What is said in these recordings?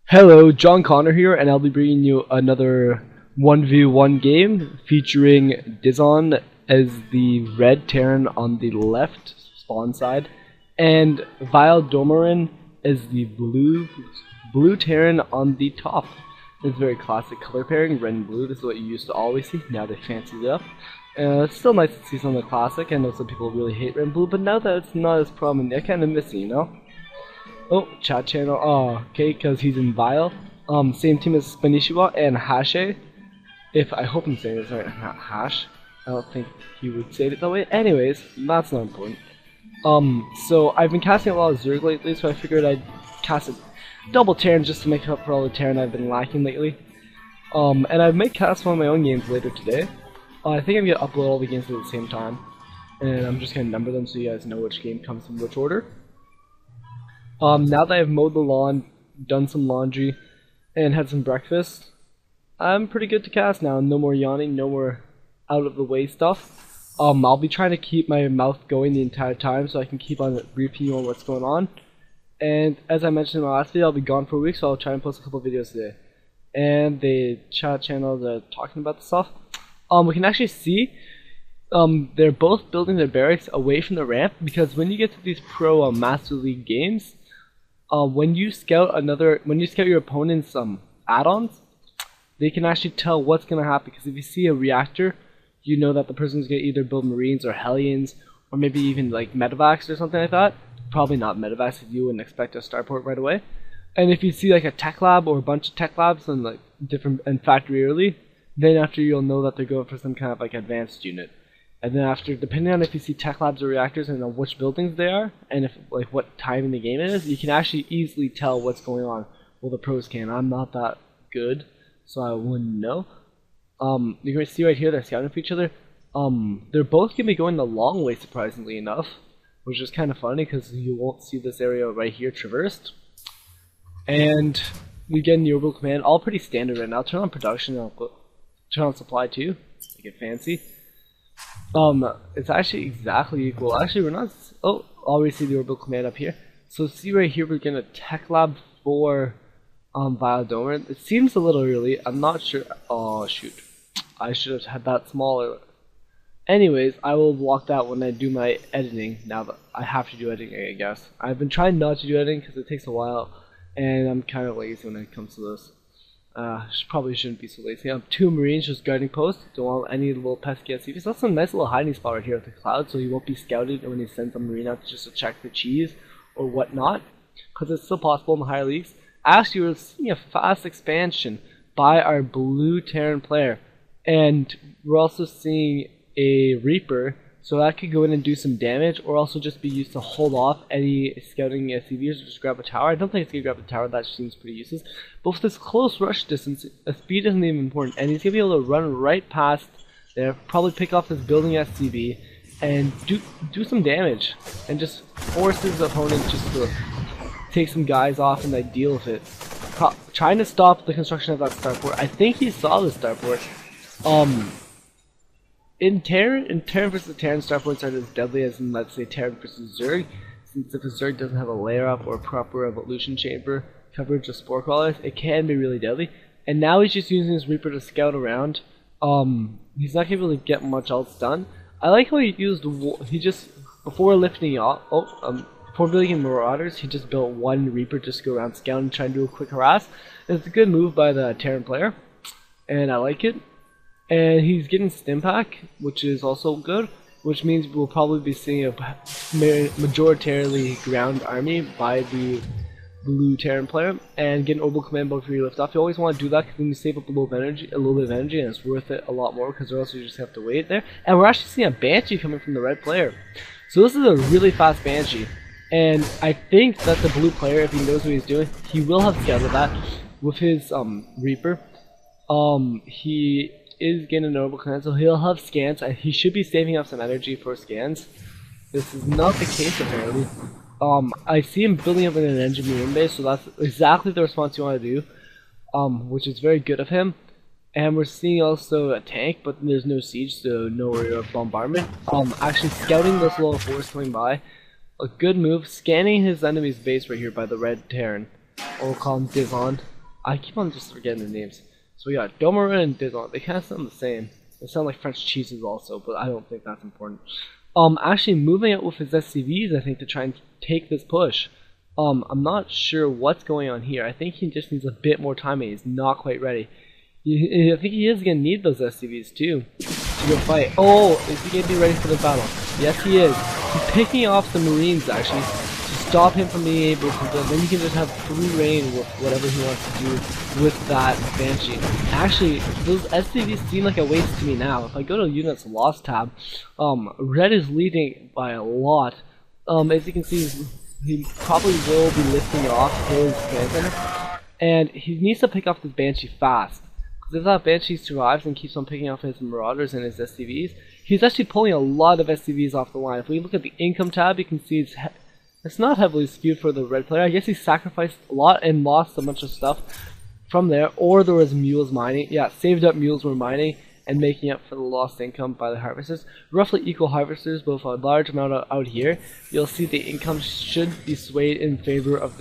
Hello, John Connor here, and I'll be bringing you another 1v1 game featuring Dizon as the red Terran on the left spawn side, and vileDomorin as the blue Terran on the top. It's a very classic color pairing, red and blue. This is what you used to always see. Now they fancied it up. It's still nice to see something classic. I know some people really hate red and blue, but now that it's not as prominent, I kind of miss it, you know? Oh, chat channel. Oh, okay, because he's in Vile. Same team as Spanishiwa and Hashe. I hope I'm saying this right, not Hash. I don't think he would say it that way. Anyways, that's not important. So I've been casting a lot of Zerg lately, so I figured I'd cast a double Terran just to make up for all the Terran I've been lacking lately. And I might cast one of my own games later today. I think I'm gonna upload all the games at the same time, and I'm just gonna number them so you guys know which game comes in which order. Now that I've mowed the lawn, done some laundry, and had some breakfast, I'm pretty good to cast now. No more yawning, no more out of the way stuff. I'll be trying to keep my mouth going the entire time so I can keep on repeating on what's going on. And as I mentioned in my last video, I'll be gone for a week, so I'll try and post a couple videos today. And the chat channel are talking about the stuff. We can actually see they're both building their barracks away from the ramp, because when you get to these pro Master League games, when you scout your opponent's add-ons, they can actually tell what's gonna happen. Because if you see a reactor, you know that the person's gonna either build Marines or Hellions, or maybe even like Medevacs or something like that. Probably not Medevacs, if you wouldn't expect a starport right away. And if you see like a tech lab or a bunch of tech labs and like different and factory early, then after you'll know that they're going for some kind of like advanced unit. And then after, depending on if you see tech labs or reactors and on which buildings they are, and if like what time in the game it is, you can actually easily tell what's going on. Well, the pros can. I'm not that good, so I wouldn't know. You can see right here they're scouting for each other. They're both gonna be going the long way, surprisingly enough, which is kind of funny because you won't see this area right here traversed. And we get in the orbital command, all pretty standard right now. Turn on production, I'll turn on supply too, make it fancy. It's actually exactly equal. Actually, we're not. Oh, already see the orbital command up here. So see right here, we're gonna tech lab for vileDomorin. It seems a little early. I'm not sure. Oh shoot, I should have had that smaller. Anyways, I will block that when I do my editing. Now that I have to do editing, I guess. I've been trying not to do editing because it takes a while, and I'm kind of lazy when it comes to this. Probably shouldn't be so lazy. I have 2 Marines just guarding posts. Don't want any little pesky SCVs. That's a nice little hiding spot right here at the cloud, so you won't be scouted when you send some Marine out just to check the cheese or whatnot, because it's still possible in the higher leagues. Actually, we're seeing a fast expansion by our blue Terran player, and we're also seeing a Reaper, so that could go in and do some damage, or also just be used to hold off any scouting SCVs or just grab a tower. I don't think it's going to grab a tower, that seems pretty useless. But with this close rush distance, speed isn't even important, and he's going to be able to run right past there, probably pick off this building SCV, and do some damage, and just force his opponent just to take some guys off and like deal with it. Trying to stop the construction of that starport. I think he saw the starport. In Terran versus Terran, starports aren't as deadly as in, let's say, Terran versus Zerg, since if a Zerg doesn't have a layer up or proper evolution chamber coverage of spore crawlers, it can be really deadly. And now he's just using his Reaper to scout around. He's not able to get much else done. I like how he used before lifting off. Before building in Marauders, he just built 1 Reaper just to go around scouting and try and do a quick harass. And it's a good move by the Terran player, and I like it. And he's getting stim pack, which is also good, which means we'll probably be seeing a majoritarily ground army by the blue Terran player, and get an orbital command before you lift off. You always want to do that because then you save up a little bit of energy, and it's worth it a lot more, because or else you just have to wait there. And we're actually seeing a Banshee coming from the red player, so this is a really fast Banshee. And I think that the blue player, if he knows what he's doing, he will have scouted that with his Reaper. He is getting an orbital command, so he'll have scans. He should be saving up some energy for scans. This is not the case apparently. I see him building up in an engineering base, so that's exactly the response you want to do, which is very good of him. And we're seeing also a tank, but there's no siege, so no area of bombardment. Actually scouting this little force coming by. A good move, scanning his enemy's base right here by the red Terran. Or we'll call him Dizon. I keep on just forgetting the names. So we got Domorin and Dizon. They kind of sound the same. They sound like French cheeses also, but I don't think that's important. Actually moving out with his SCVs, I think, to try and take this push. I'm not sure what's going on here. I think he just needs a bit more time and he's not quite ready. I think he is going to need those SCVs too to go fight. Oh, is he going to be ready for the battle? Yes, he is. He's picking off the Marines actually to stop him from being able to. Then he can just have free reign with whatever he wants to do with that Banshee. Actually, those SCVs seem like a waste to me now. If I go to Units Lost tab, Red is leading by a lot. As you can see, he probably will be lifting off his command center, and he needs to pick off this Banshee fast. Because if that Banshee survives and keeps on picking off his Marauders and his SCVs, he's actually pulling a lot of SCVs off the line. If we look at the income tab, you can see it's not heavily skewed for the red player. I guess he sacrificed a lot and lost a bunch of stuff from there, or there was mules mining. Yeah, saved up mules were mining and making up for the lost income by the harvesters. Roughly equal harvesters, both a large amount out here. You'll see the income should be swayed in favor of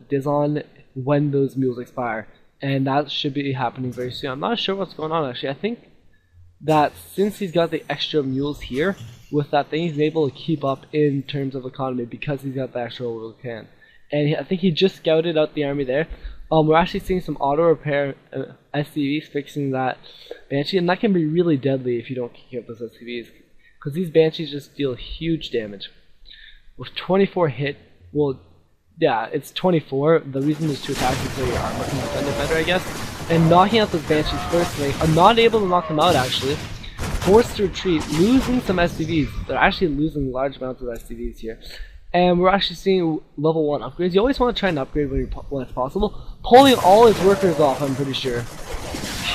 Dizon when those mules expire. And that should be happening very soon. I'm not sure what's going on actually. I think that since he's got the extra mules here, with that thing, he's able to keep up in terms of economy because he's got the extra wheel can. And I think he just scouted out the army there. We're actually seeing some auto repair SCVs fixing that Banshee, and that can be really deadly if you don't kick out those SCVs, because these Banshees just deal huge damage. With 24 hit, well, yeah, it's 24. The reason there's 2 attacks is so your armor can defend it better, I guess. And knocking out those Banshees firstly, I'm not able to knock them out actually. Forced to retreat, losing some SCVs. They're actually losing large amounts of SCVs here. And we're actually seeing level 1 upgrades. You always want to try and upgrade when it's possible. Pulling all his workers off, I'm pretty sure.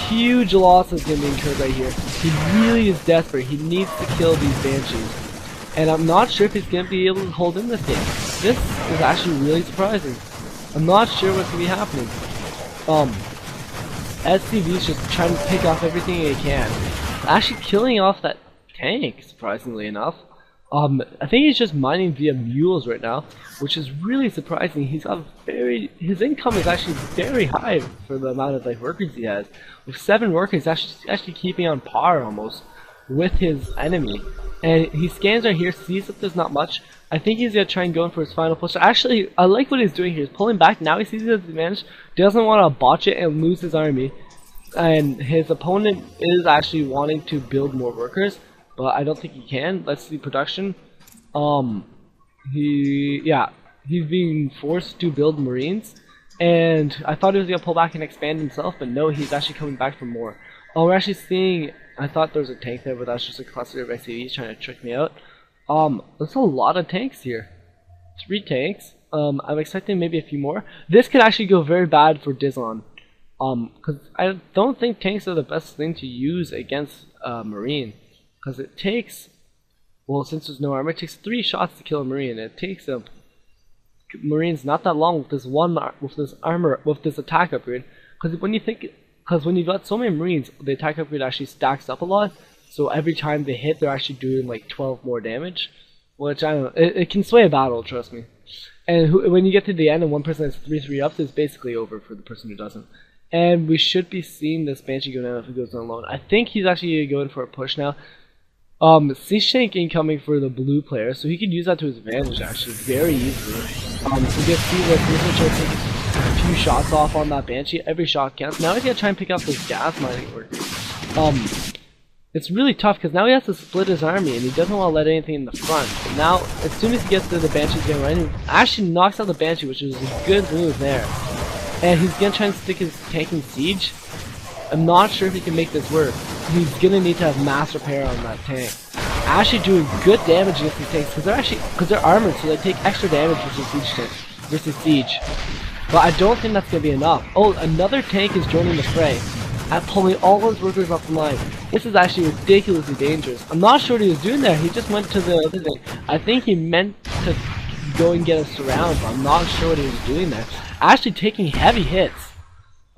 Huge losses going to be incurred right here. He really is desperate. He needs to kill these Banshees. And I'm not sure if he's going to be able to hold in this game. This is actually really surprising. I'm not sure what's going to be happening. SCV's just trying to pick off everything he can. Actually killing off that tank, surprisingly enough. I think he's just mining via mules right now, which is really surprising. He's got his income is actually very high for the amount of workers he has. With 7 workers, actually keeping on par almost with his enemy. And he scans right here, sees that there's not much. I think he's gonna try and go in for his final push. Actually, I like what he's doing here. He's pulling back. Now he sees his advantage. Doesn't want to botch it and lose his army. And his opponent is actually wanting to build more workers, but I don't think he can. Let's see production. He's being forced to build Marines, and I thought he was gonna pull back and expand himself, but no, he's actually coming back for more. Oh, we're actually seeing. I thought there was a tank there, but that's just a cluster of SCVs trying to trick me out. There's a lot of tanks here. 3 tanks. I'm expecting maybe a few more. This could actually go very bad for Dizon. Because I don't think tanks are the best thing to use against Marine. Because it takes, well, since there's no armor, it takes 3 shots to kill a Marine. It takes Marines not that long with this attack upgrade. Because when you've got so many Marines, the attack upgrade actually stacks up a lot. So every time they hit, they're actually doing like 12 more damage. Which, I don't know, it can sway a battle, trust me. And when you get to the end and one person has 3 ups, it's basically over for the person who doesn't. And we should be seeing this Banshee go down if he goes down alone. I think he's actually going for a push now. C-Shank incoming for the blue player, so he could use that to his advantage actually very easily. You get see that he's going to take a few shots off on that Banshee. Every shot counts. Now he's going to try and pick up those gas mining workers. It's really tough because now he has to split his army and he doesn't want to let anything in the front. But now, as soon as he gets to the Banshee, he's going to run and actually knocks out the Banshee, which is a good move there. And he's going to try and stick his tank in siege. I'm not sure if he can make this work. He's going to need to have mass repair on that tank. Actually doing good damage against these tanks because they're armored, so they take extra damage versus siege. But I don't think that's going to be enough. Oh, another tank is joining the fray. At pulling all those workers off the line. This is actually ridiculously dangerous. I'm not sure what he was doing there. He just went to the other thing. I think he meant to go and get a surround, but I'm not sure what he was doing there. Actually taking heavy hits.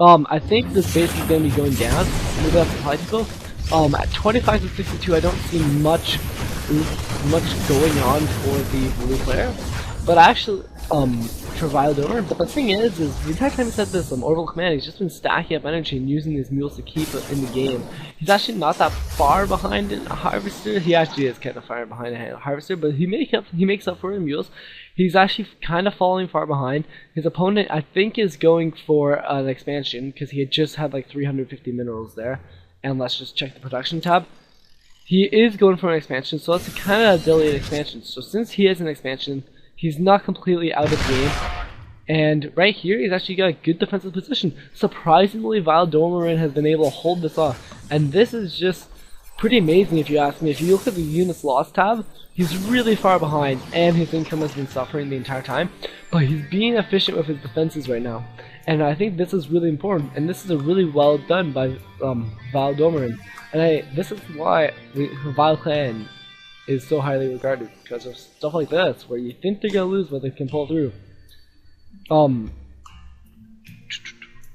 I think this base is going to be going down. Maybe that's supply depot. At 25 to 62, I don't see much going on for the blue player. But actually, for vileDomorin, but the thing is the entire time he said this orbital command, he's just been stacking up energy and using these mules to keep it in the game. He's actually not that far behind in Harvester. He actually is kind of far behind in Harvester, but he makes up for it in mules. He's actually kind of falling far behind. His opponent, I think, is going for an expansion because he had just had like 350 minerals there. And let's just check the production tab. He is going for an expansion, so that's a kind of a delayed expansion. So since he has an expansion, he's not completely out of the game. And right here, he's actually got a good defensive position. Surprisingly, vileDomorin has been able to hold this off. And this is just pretty amazing if you ask me. If you look at the units lost tab, he's really far behind, and his income has been suffering the entire time. But he's being efficient with his defenses right now. And I think this is really important, and this is a really well done by vileDomorin. And this is why vileClan is so highly regarded, because of stuff like this, where you think they're gonna lose, but they can pull through.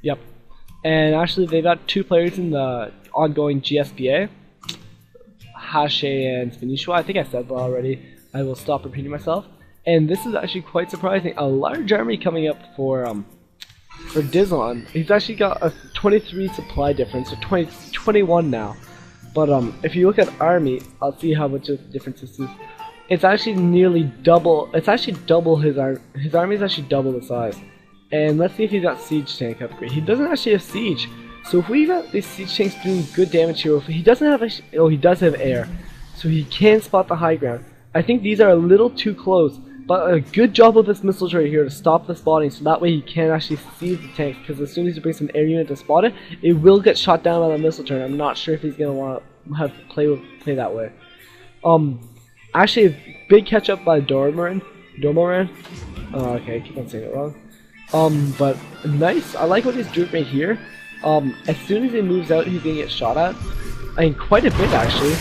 Yep. And actually, they got 2 players in the ongoing GSPA, Hashe and Spinishwa. I think I said that already. I will stop repeating myself. And this is actually quite surprising. A large army coming up for Dizon. He's actually got a 23 supply difference, so 21 now. But if you look at army, I'll see how much of the difference this is. It's actually nearly double. It's actually double his army. His army is actually double the size. And let's see if he's got siege tank upgrade. He doesn't actually have siege. So if we got these siege tanks doing good damage here, if he doesn't have oh, he does have air, so he can spot the high ground. I think these are a little too close. But a good job of this missiles right here to stop the spotting, so that way he can't actually see the tanks, because as soon as he brings an air unit to spot it, it will get shot down by the missile turret. I'm not sure if he's going to want to have play that way. Actually, a big catch up by Domorin. Okay, I keep on saying it wrong. But nice. I like what he's doing right here. As soon as he moves out, he's going to get shot at. I mean, quite a bit actually.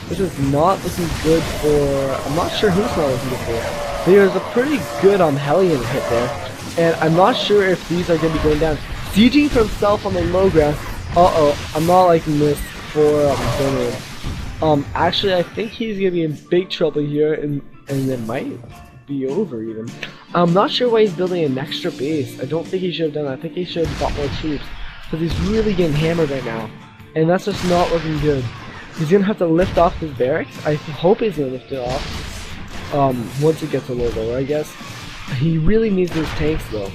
This is not looking good for... I'm not sure who's not looking good for. There's a pretty good Hellion hit there, and I'm not sure if these are going to be going down. Sieging for himself on the low ground. I'm not liking this for Domorin. Actually, I think he's going to be in big trouble here, and it might be over even. I'm not sure why he's building an extra base. I don't think he should have done that. I think he should have bought more troops, because he's really getting hammered right now, and that's just not looking good. He's going to have to lift off his barracks. I hope he's going to lift it off. Once it gets a little lower, I guess. He really needs those tanks though.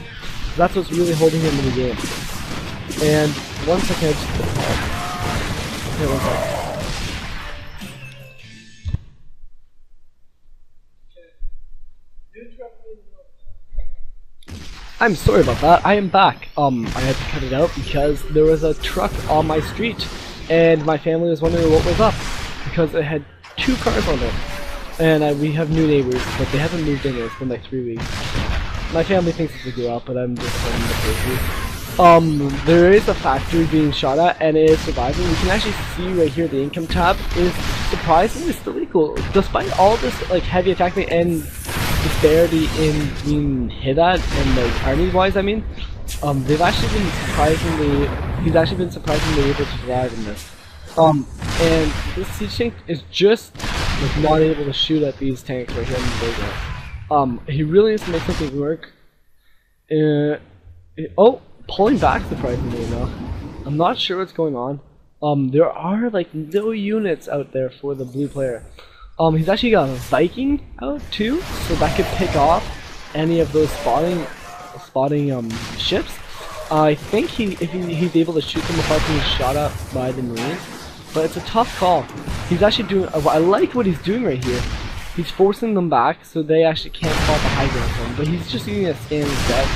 That's what's really holding him in the game. And one second, I just put it back. Okay, one second. I'm sorry about that. I am back. I had to cut it out because there was a truck on my street, and my family was wondering what was up because it had 2 cars on it. And we have new neighbors, but they haven't moved in yet. It's been like 3 weeks. My family thinks it's a go out, but I'm just playing the first. There is a factory being shot at, and it is surviving. You can actually see right here the income tab is surprisingly still equal, despite all this like heavy attacking and disparity in being hit at and like army-wise. I mean, they've actually been surprisingly. He's actually been surprisingly able to survive in this. And this siege tank is just like not able to shoot at these tanks right here in the playground. He really needs to make something work. Pulling back surprisingly enough. I'm not sure what's going on. There are like no units out there for the blue player. He's actually got a Viking out too, so that could pick off any of those spotting ships. I think he's able to shoot them without being shot at by the Marines. But it's a tough call. He's actually doing... I like what he's doing right here. He's forcing them back so they actually can't fall the high ground for him. But he's just using a scan instead.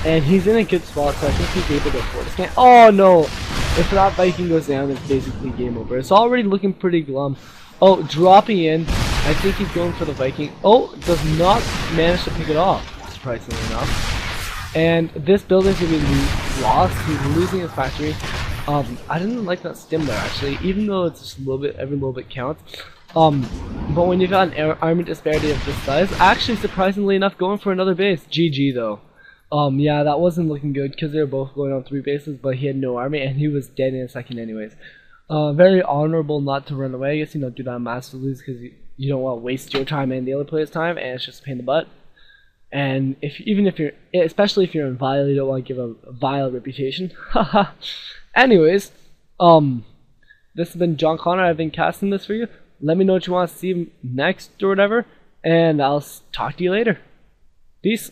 And he's in a good spot, so I think he's able to afford a scan. Oh no! If that Viking goes down, it's basically game over. It's already looking pretty glum. Oh, dropping in. I think he's going for the Viking. Oh, does not manage to pick it off, surprisingly enough. And this building's going to be lost. He's losing his factory. I didn't like that stim there actually, even though it's just a little bit, every little bit counts. But when you've got an army disparity of this size, actually surprisingly enough going for another base. GG though. Yeah, that wasn't looking good because they were both going on 3 bases, but he had no army and he was dead in a second anyways. Very honorable not to run away. I guess, you know, do that massively because you don't want to waste your time and the other player's time, and it's just a pain in the butt. And even if you're, especially if you're in Vile, you don't want to give a vile reputation. Haha. Anyways, this has been John Connor. I've been casting this for you. Let me know what you want to see next or whatever, and I'll talk to you later. Peace.